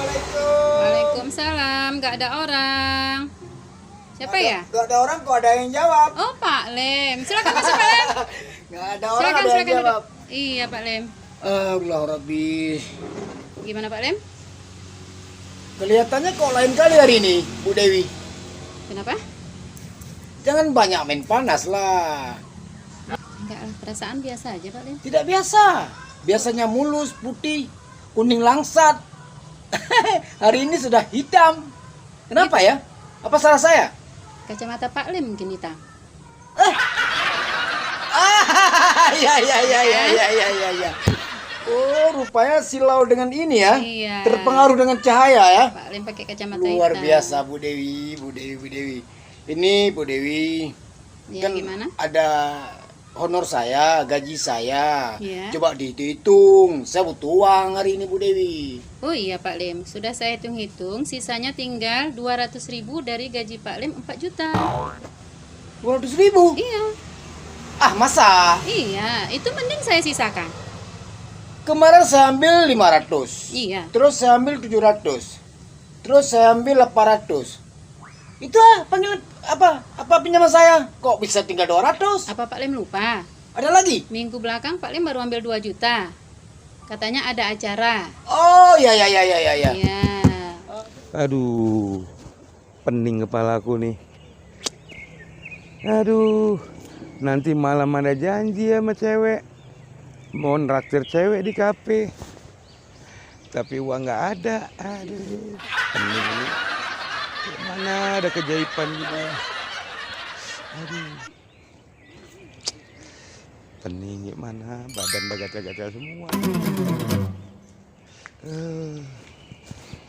Assalamualaikum. Waalaikumsalam, nggak ada orang. Siapa ya? Gak ada orang kok, ada yang jawab. Oh, Pak Lem. Silakan masuk, Pak Lem. Gak ada orang, Silakan, ada yang silakan jawab. duduk. Iya, Pak Lem. Allah Rabbi. Gimana, Pak Lem? Kelihatannya kok lain kali hari ini, Bu Dewi. Kenapa? Jangan banyak main panas lah. Enggak lah, perasaan biasa aja, Pak Lem. Tidak biasa. Biasanya mulus, putih, kuning langsat. Hari ini sudah hitam. Kenapa ya? Apa salah saya? Kacamata Pak Lem mungkin hitam. Ya. Oh, rupanya silau dengan ini ya. Iya. Terpengaruh dengan cahaya ya. Pak Lem pakai kacamata Luar hitam. biasa Bu Dewi. Ini Bu Dewi. Ya, Kan gimana? ada honor saya, gaji saya. Iya. Coba dihitung. Saya butuh uang hari ini Bu Dewi. Oh iya, Pak Lem. Sudah saya hitung-hitung, sisanya tinggal 200.000 dari gaji Pak Lem 4 juta. 200.000? Iya. Ah, masa? Iya, itu mending saya sisakan. Kemarin saya ambil 500. Iya. Terus saya ambil 700. Terus saya ambil 800. Itu panggil apa pinjaman saya? Kok bisa tinggal 200? Apa Pak Lem lupa? Ada lagi? Minggu belakang Pak Lem baru ambil 2 juta. Katanya ada acara. Oh, ya. Iya. Aduh, pening kepalaku nih. Aduh, nanti malam ada janji sama cewek. Mau nraktir cewek di kafe. Tapi uang nggak ada. Aduh, pening nih. Mana ada keajaiban gitu. Aduh. Pening gimana? Badan gatal-gatal semua.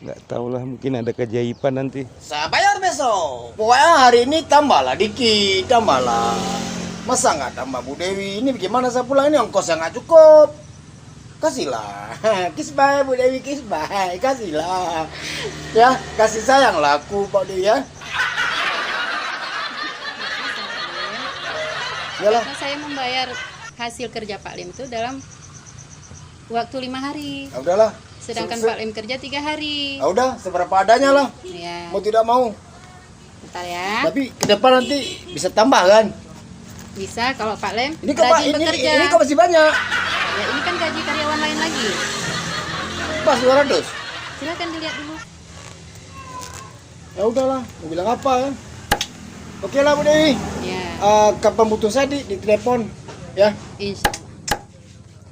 Nggak tahu lah, mungkin ada keajaiban nanti. Saya bayar besok. Pokoknya hari ini tambahlah dikit, tambahlah. Masa nggak tambah Bu Dewi? Ini bagaimana saya pulang ini ongkosnya nggak cukup. Kasihlah. Kiss bye Bu Dewi, kiss bye. Kasihlah. Ya, kasih sayang laku Pak Dewi ya. Yalah. Karena saya membayar hasil kerja Pak Lem itu dalam waktu 5 hari. Ya udahlah. Sedangkan Pak Lem kerja 3 hari. Ya udah, seberapa adanya lah. Ya. Mau tidak mau. Bentar ya. Tapi ke depan nanti bisa tambah kan? Bisa kalau Pak Lem Ini kok Pak, rajin bekerja. ini kok masih banyak. Ya, ini kan gaji karyawan lain lagi. Pas 200. Silakan dilihat dulu. Ya udahlah, mau bilang apa kan? Oke lah Bu Dewi. Ya. Kapan butuh saya di telepon ya. Insya.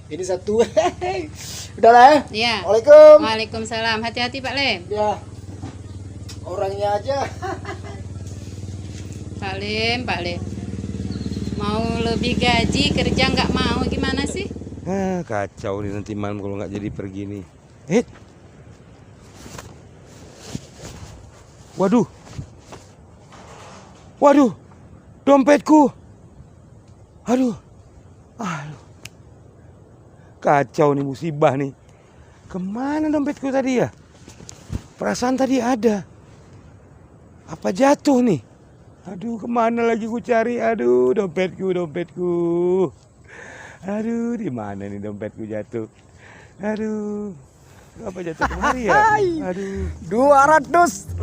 Ini satu. Udahlah ya. Ya. Waalaikumsalam. Waalaikumsalam. Hati-hati Pak Lem. Ya. Orangnya aja. Pak Lem. Mau lebih gaji kerja nggak mau gimana sih? Kacau nih nanti malam kalau nggak jadi pergi nih. Waduh, dompetku. Aduh, kacau nih, musibah nih. Kemana dompetku tadi ya? Perasaan tadi ada. Apa jatuh nih? Aduh, kemana lagi ku cari? Aduh, dompetku. Aduh, di mana nih dompetku jatuh? Aduh, apa jatuh kemari ya? Aduh, 200.000.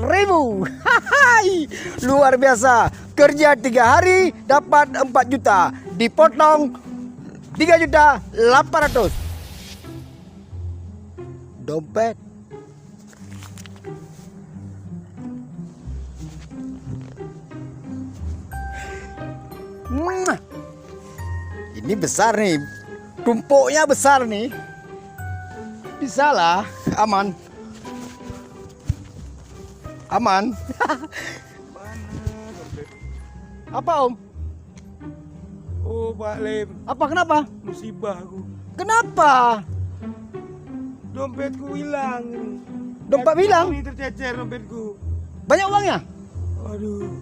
Luar biasa. Kerja 3 hari dapat 4 juta. Dipotong 3.800.000. Dompet. Ini besar nih. Tumpuknya besar nih. Bisa lah, aman. Apa Om? oh Pak Lem, Apa kenapa? musibah aku. Kenapa? Dompetku hilang. Dompet hilang? Ini tercecer dompetku. Banyak uangnya? Aduh,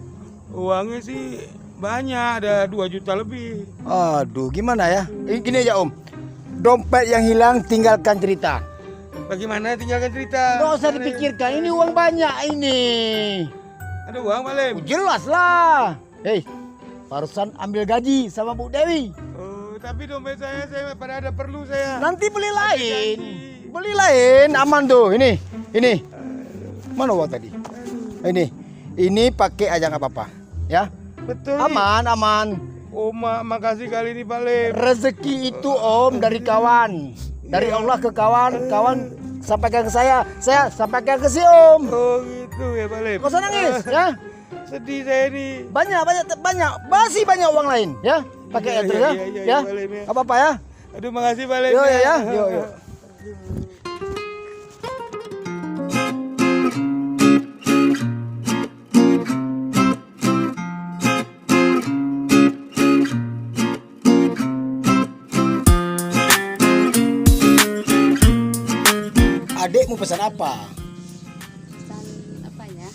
uangnya sih banyak, ada 2 juta lebih. Aduh, gimana ya? Gini aja Om. Dompet yang hilang tinggalkan cerita. Bagaimana tinggalkan cerita? Nggak usah dipikirkan, ini uang banyak ini. Ada uang Pak Lem? Jelas lah. Hei, barusan ambil gaji sama Bu Dewi. Oh, tapi dompet saya pada ada perlu saya. Nanti beli lain. janji. Beli lain, aman tuh. Ini. Mana uang tadi? Ini pakai aja nggak apa-apa, ya? Betul. Nih. Aman. Oma, makasih kali ini Pak Lem. Rezeki itu Om dari kawan, dari Allah ke kawan, kawan sampaikan ke saya sampaikan ke si Om. Oh gitu ya Pak Lem. Gak usah nangis, ya? Sedih saya nih. Banyak, masih banyak uang lain, ya? Pakai terus ya, ya? Pak Lem, ya. Gak apa-apa ya? Aduh, makasih Pak Lem. Yo ya, yo. Adek mau pesan apa? Pesan apa ya?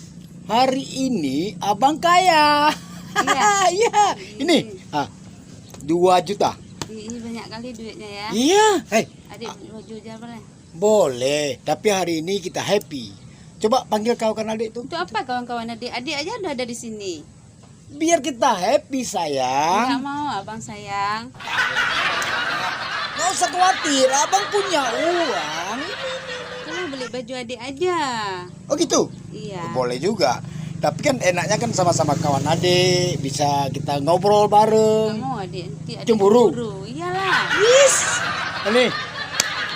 Hari ini abang kaya. Iya. Iya. Ini 2 juta. Ini banyak kali duitnya ya. Iya. Hei, Adik lojo aja boleh. boleh. Tapi hari ini kita happy. Coba panggil kawan adik tuh. Itu apa kawan-kawan adik? Adik aja udah ada di sini. Biar kita happy sayang. Enggak mau abang sayang. Nggak usah khawatir, abang punya uang. Kamu beli baju adik aja. Oh gitu? Iya. Boleh juga. Tapi kan enaknya kan sama-sama kawan adik, bisa kita ngobrol bareng. Kamu adik nanti adik Cemburu? Iyalah. Yes. Ini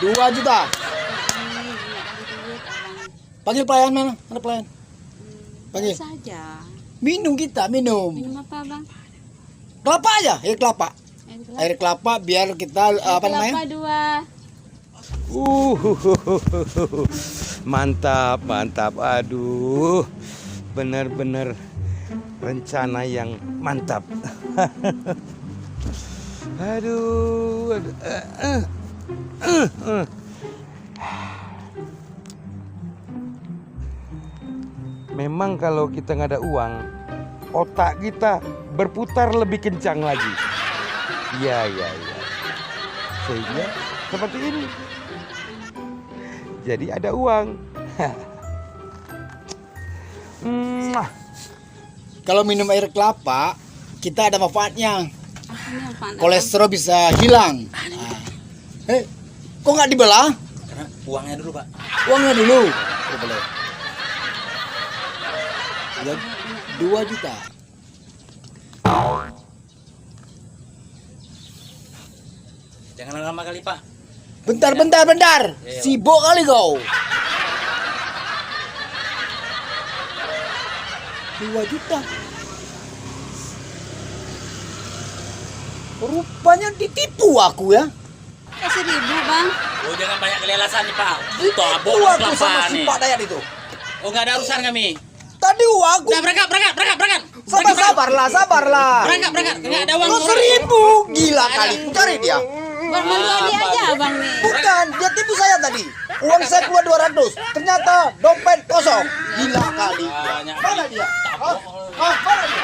2 juta. Ini banyak kali duit abang. Panggil pelayan mana? Mana pelayan? Panggil. Saja. Minum kita, minum. Minum apa bang? Kelapa aja, air kelapa. Air Air kelapa biar kita apa namanya? Kelapa 2. Mantap. Aduh, benar-benar rencana yang mantap. Aduh. Memang kalau kita nggak ada uang, otak kita berputar lebih kencang lagi. Iya. Sehingga seperti ini. Jadi ada uang. Kalau minum air kelapa, kita ada manfaatnya. Ini apaan, Abang? Kolesterol bisa hilang. Kok nggak dibelah? Karena uangnya dulu Pak. Uangnya dulu. Oh, boleh. Ya, 2 juta. Jangan lama kali Pak. Bentar. Iya. Sibuk kali kau. 2 juta. Rupanya ditipu aku ya. Kasih 1.000 bang. Oh jangan banyak kelelasan nih Pak. Ditipu Toh bohong aku sama kelapa si nih. Pak Dayat itu. Oh nggak ada urusan kami. Tadi uang aku. Udah berangkat. Sabarlah. Berangkat. Nggak ada uang. Kau 1.000. Gila kali. Cari dia. Buat bantu adik aja abang nih. Bukan, dia tipu saya tadi. Uang saya keluar 200. Ternyata dompet kosong. Gila kali. Banyak. Mana dia? Mana dia?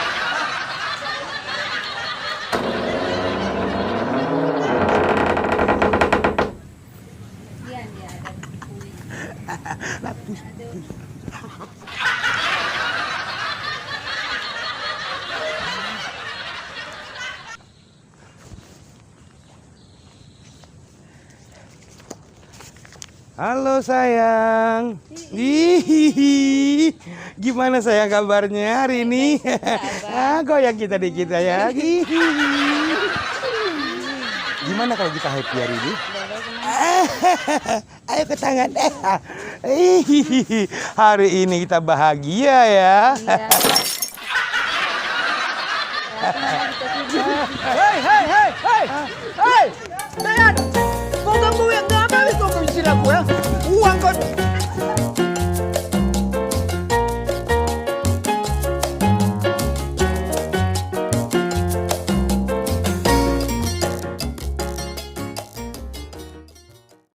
Dia ada. Halo sayang. Hihihi. Gimana sayang kabarnya hari ini? Goyang kita dikit ya. Hihihi. Gimana kalau kita happy hari ini? Ayo ke tangan. Hihihi. Hari ini kita bahagia ya. Hei! Dayat! Kau ganggu yang gak habis kau mengisi aku ya? Uang kau